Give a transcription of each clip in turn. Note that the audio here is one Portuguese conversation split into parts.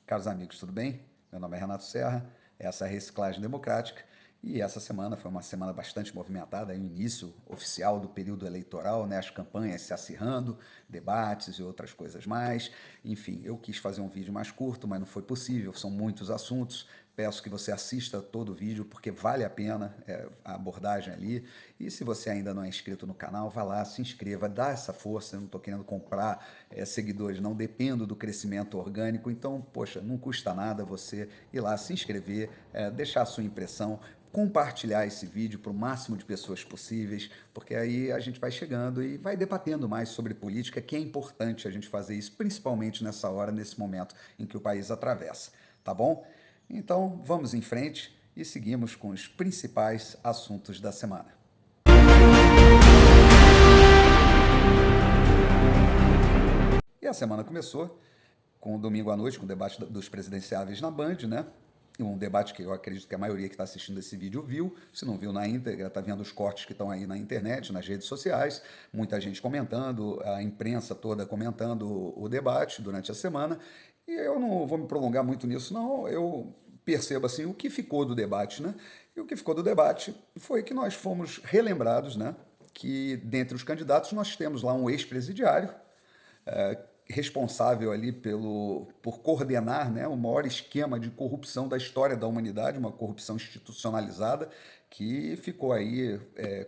Caros amigos, tudo bem? Meu nome é Renato Serra, essa é a Reciclagem Democrática e essa semana foi uma semana bastante movimentada, aí o início oficial do período eleitoral, né? As campanhas se acirrando, debates e outras coisas mais. Enfim, eu quis fazer um vídeo mais curto, mas não foi possível, são muitos assuntos. Peço que você assista todo o vídeo porque vale a pena a abordagem ali. E se você ainda não é inscrito no canal, vá lá, se inscreva, dá essa força. Eu não estou querendo comprar seguidores, não dependo do crescimento orgânico. Então, poxa, não custa nada você ir lá se inscrever, deixar a sua impressão, compartilhar esse vídeo para o máximo de pessoas possíveis, porque aí a gente vai chegando e vai debatendo mais sobre política, que é importante a gente fazer isso, principalmente nessa hora, nesse momento em que o país atravessa, tá bom? Então, vamos em frente e seguimos com os principais assuntos da semana. E a semana começou com o domingo à noite, com o debate dos presidenciáveis na Band, né? Um debate que eu acredito que a maioria que está assistindo esse vídeo viu. Se não viu na íntegra, está vendo os cortes que estão aí na internet, nas redes sociais, muita gente comentando, a imprensa toda comentando o debate durante a semana. E eu não vou me prolongar muito nisso, não. Eu percebo assim o que ficou do debate, né? E o que ficou do debate foi que nós fomos relembrados, né? Que dentre os candidatos nós temos lá um ex-presidiário, responsável ali por coordenar, né, o maior esquema de corrupção da história da humanidade, uma corrupção institucionalizada que ficou aí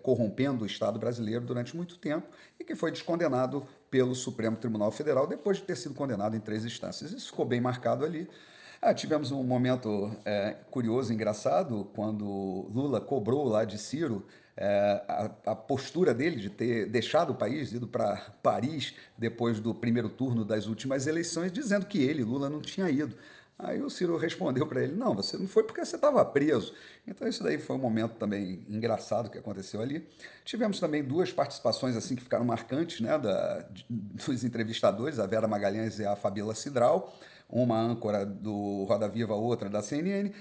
corrompendo o Estado brasileiro durante muito tempo e que foi descondenado pelo Supremo Tribunal Federal depois de ter sido condenado em 3 instâncias. Isso ficou bem marcado ali. Tivemos um momento curioso, engraçado, quando Lula cobrou lá de Ciro a postura dele de ter deixado o país, ido para Paris depois do primeiro turno das últimas eleições, dizendo que ele, Lula, não tinha ido. Aí o Ciro respondeu para ele, não, você não foi porque você estava preso. Então isso daí foi um momento também engraçado que aconteceu ali. Tivemos também 2 participações assim que ficaram marcantes, né, dos entrevistadores, a Vera Magalhães e a Fabíola Cidral, uma âncora do Roda Viva, outra da CNN.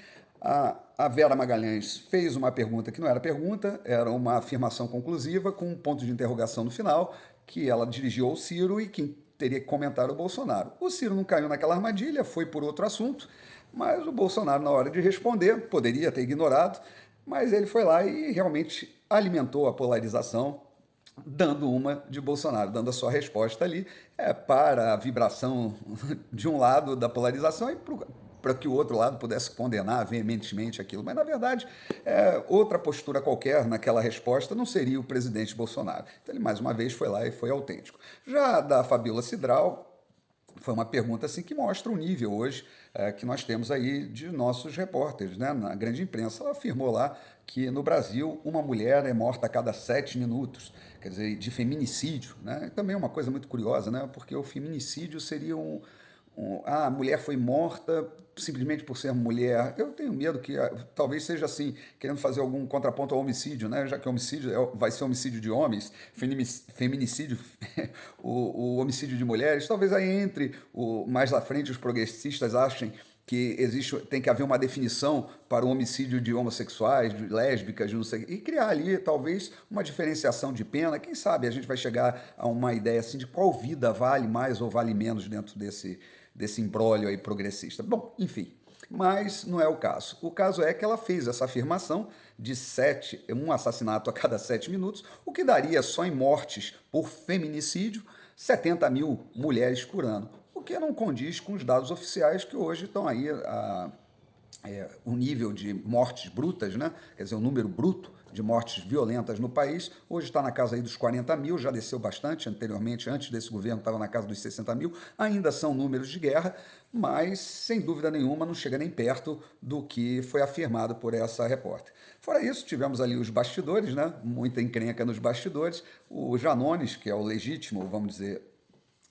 A Vera Magalhães fez uma pergunta que não era pergunta, era uma afirmação conclusiva com um ponto de interrogação no final, que ela dirigiu ao Ciro e quem teria que comentar o Bolsonaro. O Ciro não caiu naquela armadilha, foi por outro assunto, mas o Bolsonaro, na hora de responder, poderia ter ignorado, mas ele foi lá e realmente alimentou a polarização, dando uma de Bolsonaro, dando a sua resposta ali para a vibração de um lado da polarização e para que o outro lado pudesse condenar veementemente aquilo. Mas, na verdade, outra postura qualquer naquela resposta não seria o presidente Bolsonaro. Então, ele, mais uma vez, foi lá e foi autêntico. Já da Fabíola Cidral, foi uma pergunta assim que mostra o nível hoje que nós temos aí de nossos repórteres, né? Na grande imprensa. Ela afirmou lá que no Brasil uma mulher é morta a cada 7 minutos, quer dizer, de feminicídio, né? Também é uma coisa muito curiosa, né? Porque o feminicídio seria a mulher foi morta simplesmente por ser mulher. Eu tenho medo que talvez seja assim, querendo fazer algum contraponto ao homicídio, né? Já que homicídio vai ser homicídio de homens, feminicídio, o homicídio de mulheres. Talvez aí entre mais à frente os progressistas achem que tem que haver uma definição para o homicídio de homossexuais, de lésbicas, de não sei, e criar ali talvez uma diferenciação de pena. Quem sabe a gente vai chegar a uma ideia assim de qual vida vale mais ou vale menos dentro desse imbróglio aí progressista. Bom, enfim, mas não é o caso. O caso é que ela fez essa afirmação de um assassinato a cada 7 minutos, o que daria só em mortes por feminicídio 70 mil mulheres por ano, o que não condiz com os dados oficiais que hoje estão aí o nível de mortes brutas, né? Quer dizer, o número bruto de mortes violentas no país, hoje está na casa aí dos 40 mil, já desceu bastante anteriormente, antes desse governo estava na casa dos 60 mil, ainda são números de guerra, mas sem dúvida nenhuma não chega nem perto do que foi afirmado por essa repórter. Fora isso, tivemos ali os bastidores, né? Muita encrenca nos bastidores, o Janones, que é o legítimo, vamos dizer,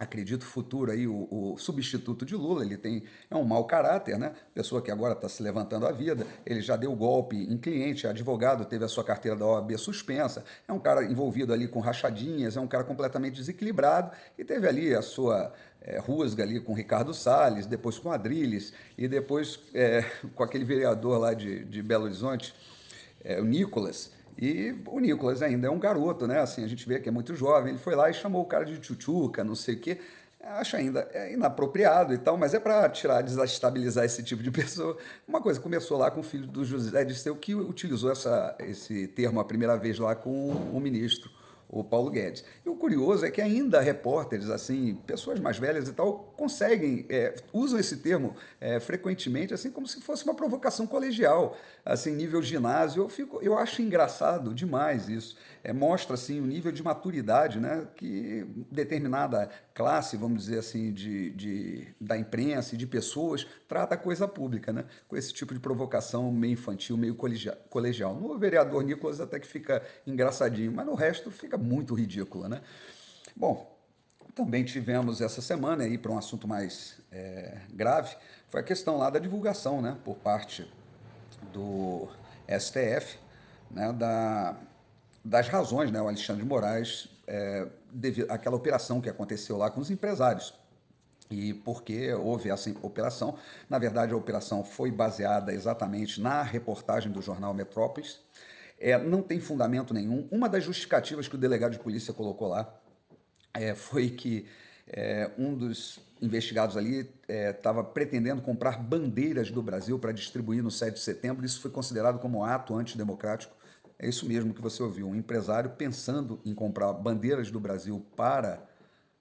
acredito futuro aí, o substituto de Lula, é um mau caráter, né? Pessoa que agora está se levantando à vida, ele já deu golpe em cliente, advogado, teve a sua carteira da OAB suspensa, é um cara envolvido ali com rachadinhas, é um cara completamente desequilibrado e teve ali a sua rusga ali com Ricardo Salles, depois com Adrilles e depois com aquele vereador lá de Belo Horizonte, o Nicolas. E o Nicolas ainda é um garoto, né? Assim, a gente vê que é muito jovem. Ele foi lá e chamou o cara de tchutchuca, não sei o quê. Acho ainda inapropriado e tal, mas é para tirar, desestabilizar esse tipo de pessoa. Uma coisa começou lá com o filho do José Dirceu, que utilizou esse termo a primeira vez lá com o ministro, o Paulo Guedes. E o curioso é que ainda repórteres, assim, pessoas mais velhas e tal, conseguem, usam esse termo frequentemente, assim, como se fosse uma provocação colegial, assim, nível ginásio. Eu acho engraçado demais isso. Mostra, assim, o nível de maturidade, né, que determinada classe, vamos dizer assim, da imprensa e de pessoas, trata a coisa pública, né? Com esse tipo de provocação meio infantil, meio colegial. No vereador Nicolas até que fica engraçadinho, mas no resto fica muito ridícula, né? Bom, também tivemos essa semana, aí para um assunto mais grave, foi a questão lá da divulgação, né, por parte do STF, né, das razões, né, o Alexandre de Moraes, devido àquela operação que aconteceu lá com os empresários. E porque houve essa operação, na verdade a operação foi baseada exatamente na reportagem do jornal Metrópolis, não tem fundamento nenhum. Uma das justificativas que o delegado de polícia colocou lá foi que um dos investigados ali estava pretendendo comprar bandeiras do Brasil para distribuir no 7 de setembro. Isso foi considerado como um ato antidemocrático. É isso mesmo que você ouviu, um empresário pensando em comprar bandeiras do Brasil para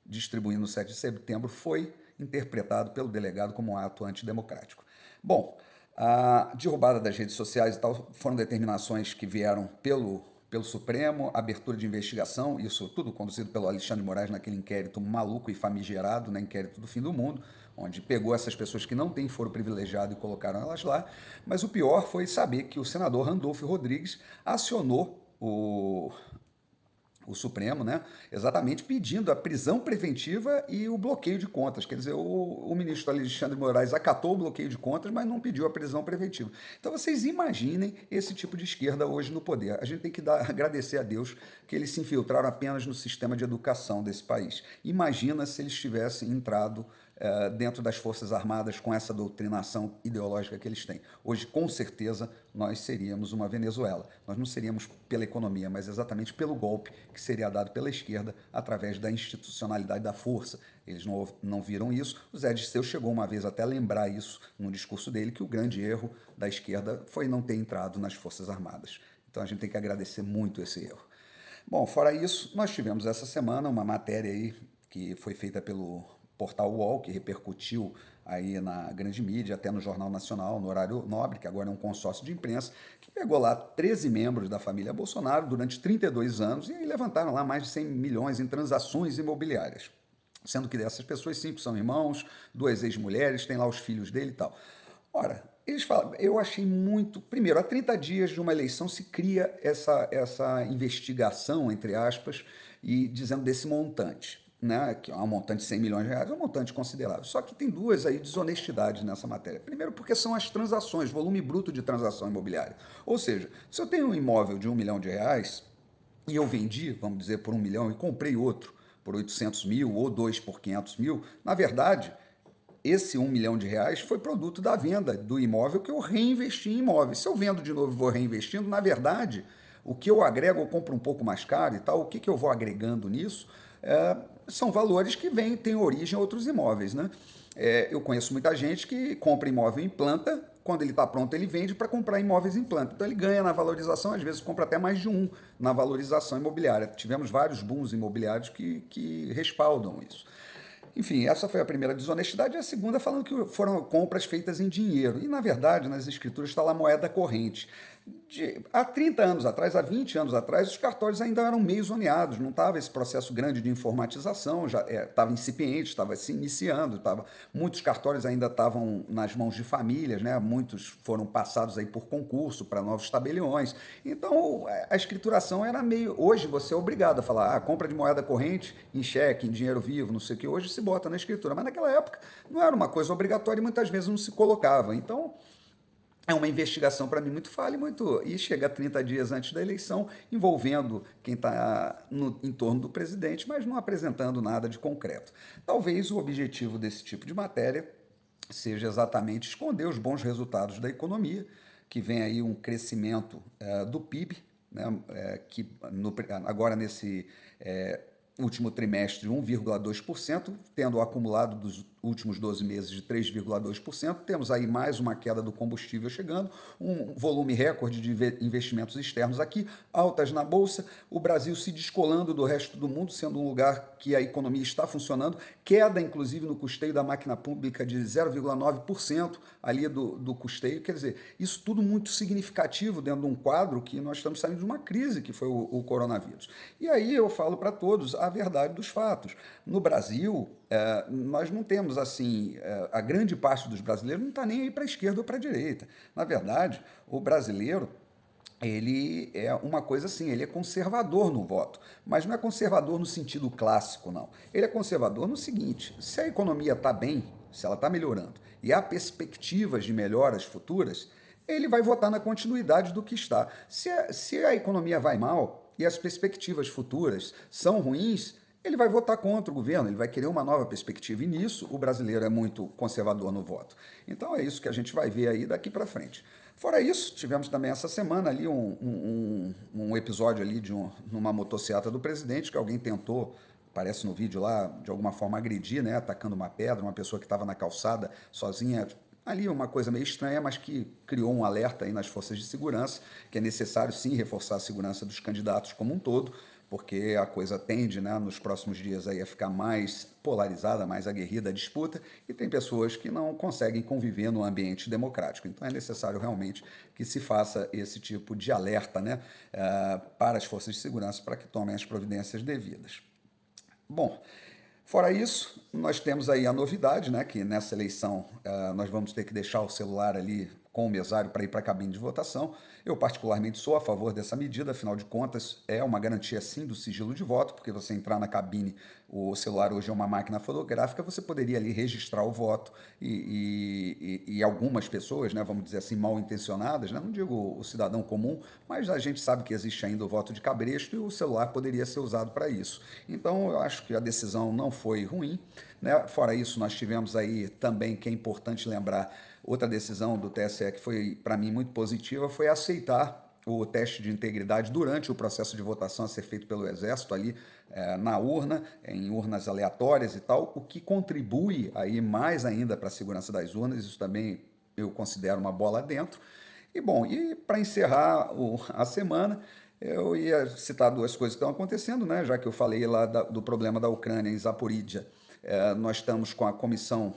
distribuir no 7 de setembro foi interpretado pelo delegado como um ato antidemocrático. Bom, a derrubada das redes sociais e tal foram determinações que vieram pelo Supremo, abertura de investigação, isso tudo conduzido pelo Alexandre de Moraes naquele inquérito maluco e famigerado, né, inquérito do fim do mundo, onde pegou essas pessoas que não têm foro privilegiado e colocaram elas lá. Mas o pior foi saber que o senador Randolfo Rodrigues acionou o Supremo, né, exatamente pedindo a prisão preventiva e o bloqueio de contas. Quer dizer, o ministro Alexandre de Moraes acatou o bloqueio de contas, mas não pediu a prisão preventiva. Então vocês imaginem esse tipo de esquerda hoje no poder. A gente tem que agradecer a Deus que eles se infiltraram apenas no sistema de educação desse país. Imagina se eles tivessem entrado dentro das Forças Armadas com essa doutrinação ideológica que eles têm. Hoje, com certeza, nós seríamos uma Venezuela. Nós não seríamos pela economia, mas exatamente pelo golpe que seria dado pela esquerda através da institucionalidade da força. Eles não viram isso. O Zé Dirceu chegou uma vez até a lembrar isso no discurso dele, que o grande erro da esquerda foi não ter entrado nas Forças Armadas. Então a gente tem que agradecer muito esse erro. Bom, fora isso, nós tivemos essa semana uma matéria aí que foi feita pelo portal UOL, que repercutiu aí na grande mídia, até no Jornal Nacional, no horário nobre, que agora é um consórcio de imprensa, que pegou lá 13 membros da família Bolsonaro durante 32 anos e levantaram lá mais de 100 milhões em transações imobiliárias. Sendo que dessas pessoas, 5 são irmãos, 2 ex-mulheres, tem lá os filhos dele e tal. Ora, eles falam, eu achei muito. Primeiro, há 30 dias de uma eleição se cria essa investigação, entre aspas, e dizendo desse montante, né, que é um montante de 100 milhões de reais, é um montante considerável. Só que tem duas aí desonestidades nessa matéria. Primeiro, porque são as transações, volume bruto de transação imobiliária. Ou seja, se eu tenho um imóvel de 1 milhão de reais e eu vendi, vamos dizer, por 1 milhão e comprei outro por 800 mil ou dois por 500 mil, na verdade, esse 1 milhão de reais foi produto da venda do imóvel que eu reinvesti em imóveis. Se eu vendo de novo e vou reinvestindo, na verdade, o que eu agrego, eu compro um pouco mais caro e tal, o que eu vou agregando nisso são valores que têm origem em outros imóveis, né? Eu conheço muita gente que compra imóvel em planta, quando ele está pronto ele vende para comprar imóveis em planta. Então ele ganha na valorização, às vezes compra até mais de um na valorização imobiliária. Tivemos vários booms imobiliários que respaldam isso. Enfim, essa foi a primeira desonestidade, e a segunda falando que foram compras feitas em dinheiro. E, na verdade, nas escrituras está lá moeda corrente. Há 30 anos atrás, há 20 anos atrás, os cartórios ainda eram meio zoneados, não estava esse processo grande de informatização, já estava incipiente, estava se iniciando, muitos cartórios ainda estavam nas mãos de famílias, né? Muitos foram passados aí por concurso para novos tabeliões. Então, a escrituração era meio... Hoje você é obrigado a falar, compra de moeda corrente em cheque, em dinheiro vivo, não sei o que, hoje se bota na escritura, mas naquela época não era uma coisa obrigatória e muitas vezes não se colocava. Então, é uma investigação para mim muito falha e chega 30 dias antes da eleição, envolvendo quem está em torno do presidente, mas não apresentando nada de concreto. Talvez o objetivo desse tipo de matéria seja exatamente esconder os bons resultados da economia, que vem aí um crescimento do PIB, né, agora nesse último trimestre 1,2%, tendo o acumulado dos últimos 12 meses de 3,2%. Temos aí mais uma queda do combustível chegando, um volume recorde de investimentos externos aqui, altas na Bolsa, o Brasil se descolando do resto do mundo, sendo um lugar que a economia está funcionando, queda inclusive no custeio da máquina pública de 0,9% ali do custeio, quer dizer, isso tudo muito significativo dentro de um quadro que nós estamos saindo de uma crise que foi o coronavírus. E aí eu falo para todos a verdade dos fatos. No Brasil, nós não temos assim, a grande parte dos brasileiros não está nem aí para a esquerda ou para a direita. Na verdade, o brasileiro ele é uma coisa assim, ele é conservador no voto, mas não é conservador no sentido clássico, não. Ele é conservador no seguinte: se a economia está bem, se ela está melhorando e há perspectivas de melhoras futuras, ele vai votar na continuidade do que está. Se a economia vai mal e as perspectivas futuras são ruins, ele vai votar contra o governo, ele vai querer uma nova perspectiva. E nisso o brasileiro é muito conservador no voto. Então é isso que a gente vai ver aí daqui para frente. Fora isso, tivemos também essa semana ali um episódio ali numa motocicleta do presidente, que alguém tentou, parece no vídeo lá, de alguma forma agredir, né, atacando uma pedra, uma pessoa que estava na calçada sozinha. Ali uma coisa meio estranha, mas que criou um alerta aí nas forças de segurança, que é necessário sim reforçar a segurança dos candidatos como um todo, porque a coisa tende, né, nos próximos dias aí a ficar mais polarizada, mais aguerrida a disputa, e tem pessoas que não conseguem conviver no ambiente democrático. Então é necessário realmente que se faça esse tipo de alerta, né, para as forças de segurança para que tomem as providências devidas. Bom, fora isso, nós temos aí a novidade, né, que nessa eleição nós vamos ter que deixar o celular ali com o mesário para ir para a cabine de votação. Eu particularmente sou a favor dessa medida, afinal de contas é uma garantia sim do sigilo de voto, porque você entrar na cabine, o celular hoje é uma máquina fotográfica, você poderia ali registrar o voto e algumas pessoas, né, vamos dizer assim, mal intencionadas, né, não digo o cidadão comum, mas a gente sabe que existe ainda o voto de cabresto e o celular poderia ser usado para isso. Então eu acho que a decisão não foi ruim, né? Fora isso, nós tivemos aí também, que é importante lembrar, outra decisão do TSE que foi, para mim, muito positiva, foi aceitar o teste de integridade durante o processo de votação a ser feito pelo Exército ali na urna, em urnas aleatórias e tal, o que contribui aí mais ainda para a segurança das urnas. Isso também eu considero uma bola dentro. E bom, e para encerrar a semana, eu ia citar duas coisas que estão acontecendo, né? Já que eu falei lá do problema da Ucrânia em Zaporídia, nós estamos com a comissão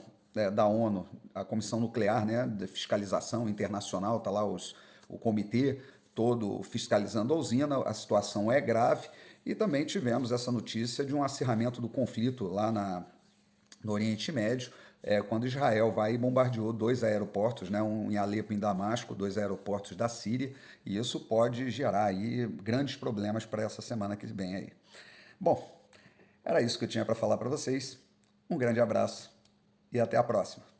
da ONU, a comissão nuclear, né, de fiscalização internacional, está lá o comitê todo fiscalizando a usina, a situação é grave, e também tivemos essa notícia de um acirramento do conflito lá no Oriente Médio, quando Israel vai e bombardeou dois aeroportos, né, um em Alepo e em Damasco, dois aeroportos da Síria, e isso pode gerar aí grandes problemas para essa semana que vem aí. Bom, era isso que eu tinha para falar para vocês. Um grande abraço e até a próxima.